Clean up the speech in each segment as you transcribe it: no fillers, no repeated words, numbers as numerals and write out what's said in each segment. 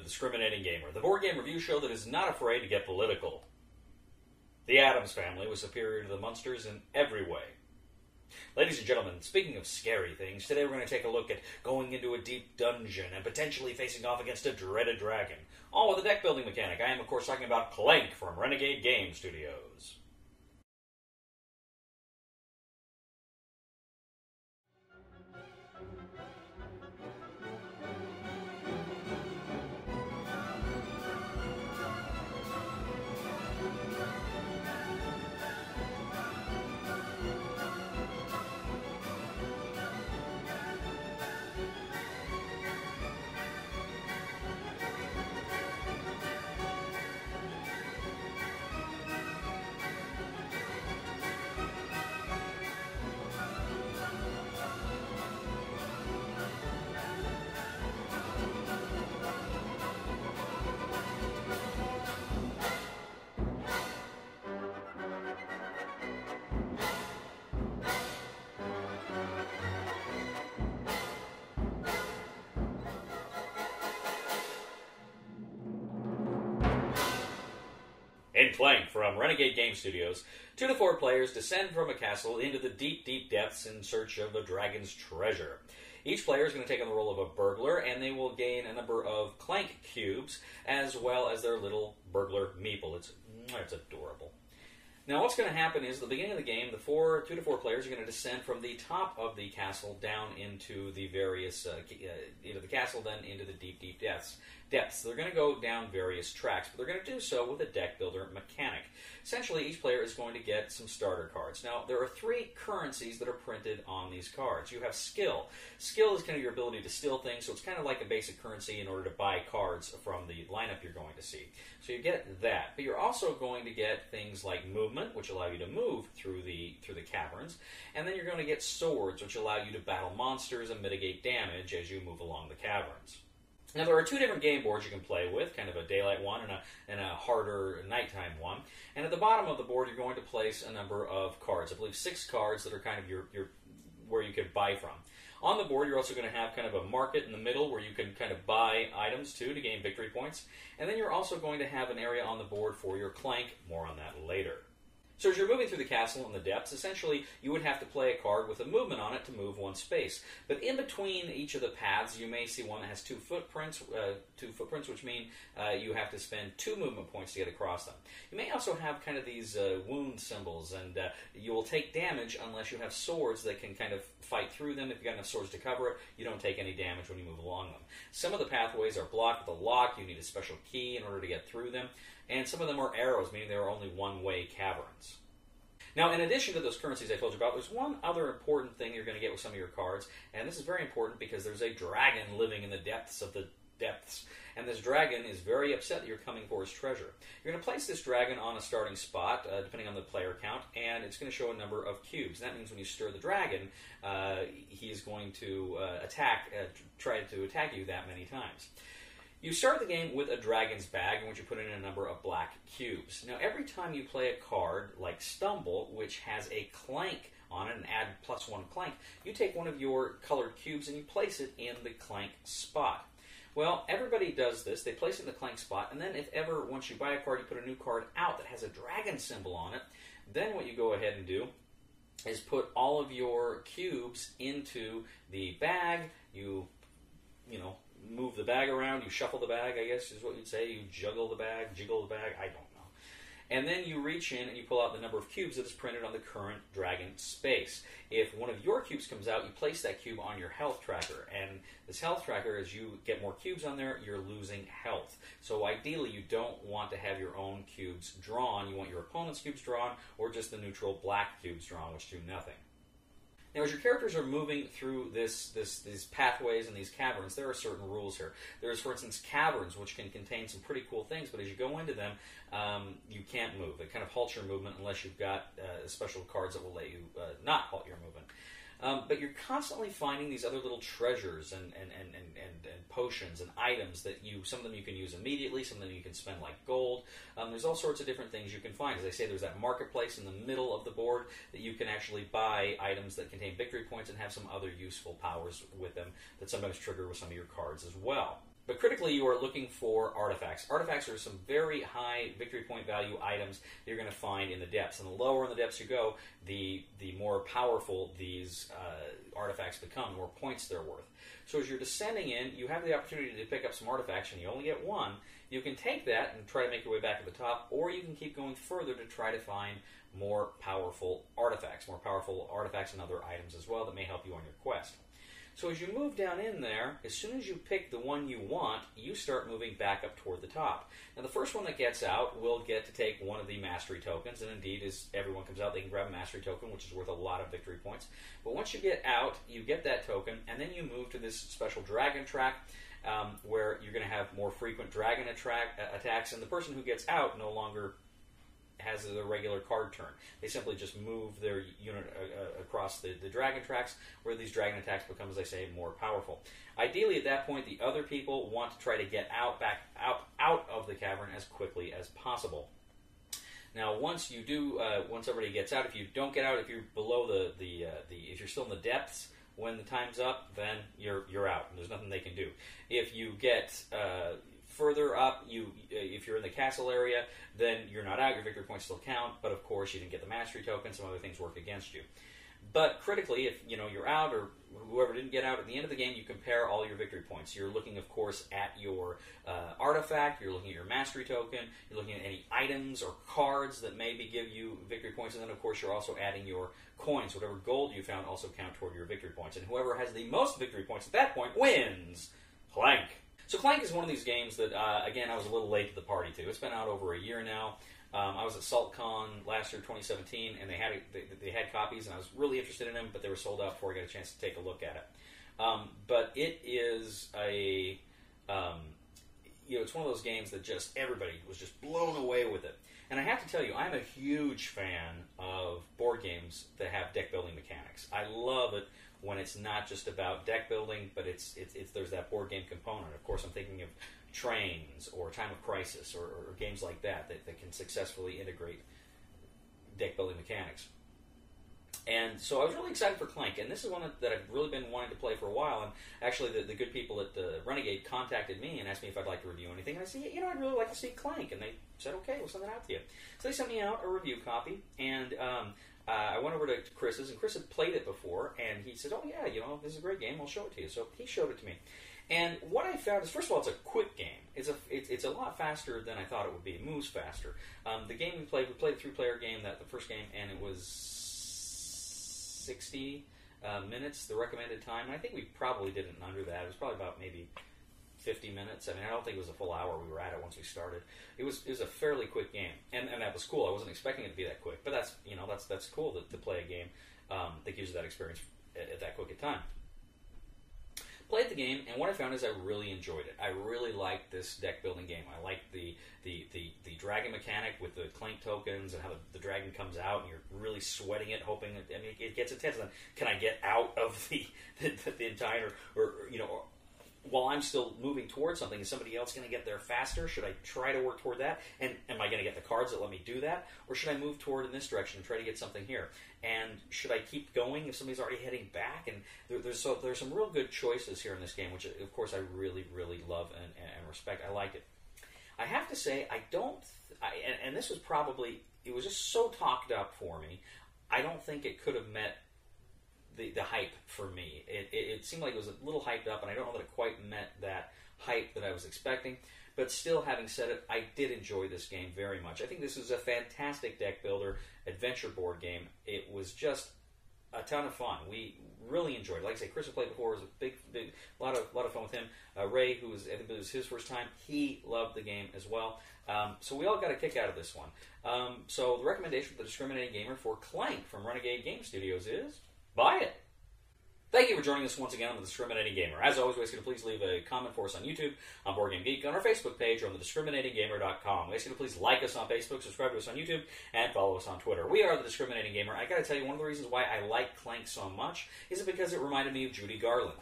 The Discriminating Gamer, the board game review show that is not afraid to get political. The Addams Family was superior to the Munsters in every way. Ladies and gentlemen, speaking of scary things, today we're going to take a look at going into a deep dungeon and potentially facing off against a dreaded dragon, all with a deck building mechanic. I am, of course, talking about Clank from Renegade Game Studios. In Clank from Renegade Game Studios, 2 to 4 players descend from a castle into the deep, deep depths in search of a dragon's treasure. Each player is going to take on the role of a burglar, and they will gain a number of Clank cubes, as well as their little burglar meeple. It's adorable. Now, what's going to happen is, at the beginning of the game, the 2 to 4 players are going to descend from the top of the castle down into the various, into the castle, then into the deep, deep depths. They're going to go down various tracks, but they're going to do so with a deck builder mechanic. Essentially, each player is going to get some starter cards. Now, there are 3 currencies that are printed on these cards. You have skill. Skill is kind of your ability to steal things, so it's kind of like a basic currency in order to buy cards from the lineup you're going to see. So you get that, but you're also going to get things like movement, which allow you to move through the caverns, and then you're going to get swords, which allow you to battle monsters and mitigate damage as you move along the caverns. Now, there are 2 different game boards you can play with, kind of a daylight one and a harder nighttime one. And at the bottom of the board, you're going to place a number of cards. I believe 6 cards that are kind of your where you could buy from. On the board, you're also going to have kind of a market in the middle where you can kind of buy items to gain victory points. And then you're also going to have an area on the board for your Clank. More on that later. So as you're moving through the castle in the depths, essentially you would have to play a card with a movement on it to move one space. But in between each of the paths, you may see one that has 2 footprints, which mean you have to spend 2 movement points to get across them. You may also have kind of these wound symbols, and you will take damage unless you have swords that can kind of fight through them. If you've got enough swords to cover it, you don't take any damage when you move along them. Some of the pathways are blocked with a lock. You need a special key in order to get through them. And some of them are arrows, meaning they are only one-way caverns. Now, in addition to those currencies I told you about, there's one other important thing you're going to get with some of your cards, and this is very important because there's a dragon living in the depths of the depths, and this dragon is very upset that you're coming for his treasure. You're going to place this dragon on a starting spot, depending on the player count, and it's going to show a number of cubes. And that means when you stir the dragon, he is going to try to attack you that many times. You start the game with a dragon's bag in which you put in a number of black cubes. Now, every time you play a card like Stumble, which has a Clank on it and add +1 Clank, you take one of your colored cubes and you place it in the Clank spot. Well, everybody does this. They place it in the Clank spot, and then if ever, once you buy a card, you put a new card out that has a dragon symbol on it, then what you go ahead and do is put all of your cubes into the bag. You move the bag around, you shuffle the bag, I guess is what you'd say. You jiggle the bag, I don't know. And then you reach in and you pull out the number of cubes that is printed on the current dragon space. If one of your cubes comes out, you place that cube on your health tracker. And this health tracker, as you get more cubes on there, you're losing health. So ideally, you don't want to have your own cubes drawn. You want your opponent's cubes drawn, or just the neutral black cubes drawn, which do nothing. Now, as your characters are moving through these pathways and these caverns, there are certain rules here. There's, for instance, caverns, which can contain some pretty cool things, but as you go into them, you can't move. It kind of halts your movement unless you've got special cards that will let you not halt your movement. But you're constantly finding these other little treasures and potions and items that some of them you can use immediately, some of them you can spend like gold. There's all sorts of different things you can find. As I say, there's that marketplace in the middle of the board that you can actually buy items that contain victory points and have some other useful powers with them that sometimes trigger with some of your cards as well. But critically, you are looking for artifacts. Artifacts are some very high victory point value items that you're going to find in the depths. And the lower in the depths you go, the more powerful these artifacts become, the more points they're worth. So as you're descending in, you have the opportunity to pick up some artifacts, and you only get one. You can take that and try to make your way back to the top, or you can keep going further to try to find more powerful artifacts and other items as well that may help you on your quest. So as you move down in there, as soon as you pick the one you want, you start moving back up toward the top. Now the first one that gets out will get to take one of the mastery tokens, and indeed as everyone comes out they can grab a mastery token, which is worth a lot of victory points. But once you get out, you get that token, and then you move to this special dragon track where you're going to have more frequent dragon attacks, and the person who gets out no longer has a regular card turn. They simply just move their unit across the dragon tracks, where these dragon attacks become, as I say, more powerful. Ideally, at that point, the other people want to try to get back out of the cavern as quickly as possible. Now, once everybody gets out, if you don't get out, if you're below if you're still in the depths when the time's up, then you're out. There's nothing they can do. If you get further up, if you're in the castle area, then you're not out. Your victory points still count, but of course you didn't get the mastery token. Some other things work against you. But critically, if you're out, or whoever didn't get out at the end of the game, you compare all your victory points. You're looking, of course, at your artifact. You're looking at your mastery token. You're looking at any items or cards that maybe give you victory points, and then of course you're also adding your coins. Whatever gold you found also count toward your victory points, and whoever has the most victory points at that point wins. Clank. So Clank is one of these games that, again, I was a little late to the party to. It's been out over a year now. I was at SaltCon last year, 2017, and they had copies, and I was really interested in them, but they were sold out before I got a chance to take a look at it. But it is it's one of those games that just everybody was just blown away with it. And I have to tell you, I'm a huge fan of board games that have deck building mechanics. I love it when it's not just about deck building, but it's there's that board game component. Of course, I'm thinking of Trains or Time of Crisis or games like that can successfully integrate deck building mechanics. And so I was really excited for Clank, and this is one that I've really been wanting to play for a while. And actually, the good people at Renegade contacted me and asked me if I'd like to review anything. And I said, I'd really like to see Clank. And they said, okay, we'll send it out to you. So they sent me out a review copy, and I went over to Chris's, and Chris had played it before, and he said, oh yeah, this is a great game, I'll show it to you. So he showed it to me. And what I found is, first of all, it's a quick game. It's a lot faster than I thought it would be. It moves faster. The game we played a 3-player game, the first game, and it was 60 minutes, the recommended time. And I think we probably did it under that. It was probably about maybe 50 minutes. I mean, I don't think it was a full hour we were at it once we started. It was a fairly quick game, and that was cool. I wasn't expecting it to be that quick, but that's cool to play a game that gives you that experience at that quick a time. Played the game, and what I found is I really enjoyed it. I really liked this deck building game. I liked the dragon mechanic with the Clank tokens and how the dragon comes out, and you're really sweating it, hoping it gets intense. And then, can I get out of the entire or while I'm still moving towards something, is somebody else going to get there faster? Should I try to work toward that? And am I going to get the cards that let me do that? Or should I move toward in this direction and try to get something here? And should I keep going if somebody's already heading back? And there's some real good choices here in this game, which, of course, I really, really love and respect. I like it. I have to say, and this was probably, it was just so talked up for me, I don't think it could have met the hype for me. It seemed like it was a little hyped up, and I don't know that it quite met that hype that I was expecting. But still, having said it, I did enjoy this game very much. I think this is a fantastic deck builder, adventure board game. It was just a ton of fun. We really enjoyed it. Like I say, Chris had played before. It was a big lot of fun with him. Ray, I think it was his first time, he loved the game as well. So we all got a kick out of this one. So the recommendation for the Discriminating Gamer for Clank from Renegade Game Studios is buy it. Thank you for joining us once again on The Discriminating Gamer. As always, we ask you to please leave a comment for us on YouTube, on Board Game Geek, on our Facebook page, or on thediscriminatinggamer.com. We ask you to please like us on Facebook, subscribe to us on YouTube, and follow us on Twitter. We are The Discriminating Gamer. I gotta tell you, one of the reasons why I like Clank so much is because it reminded me of Judy Garland.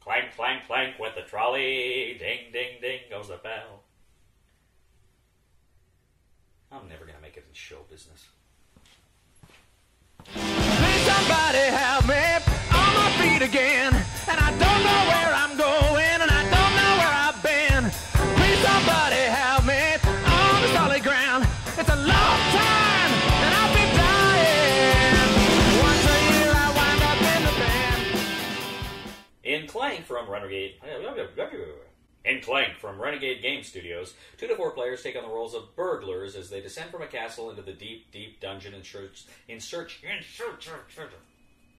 Clank, clank, clank with the trolley. Ding, ding, ding goes the bell. I'm never gonna make it in show business. Somebody help me on my feet again, and I don't know where I'm going, and I Clank from Renegade. In Clank from Renegade Game Studios, 2 to 4 players take on the roles of burglars as they descend from a castle into the deep, deep dungeon in search of treasure.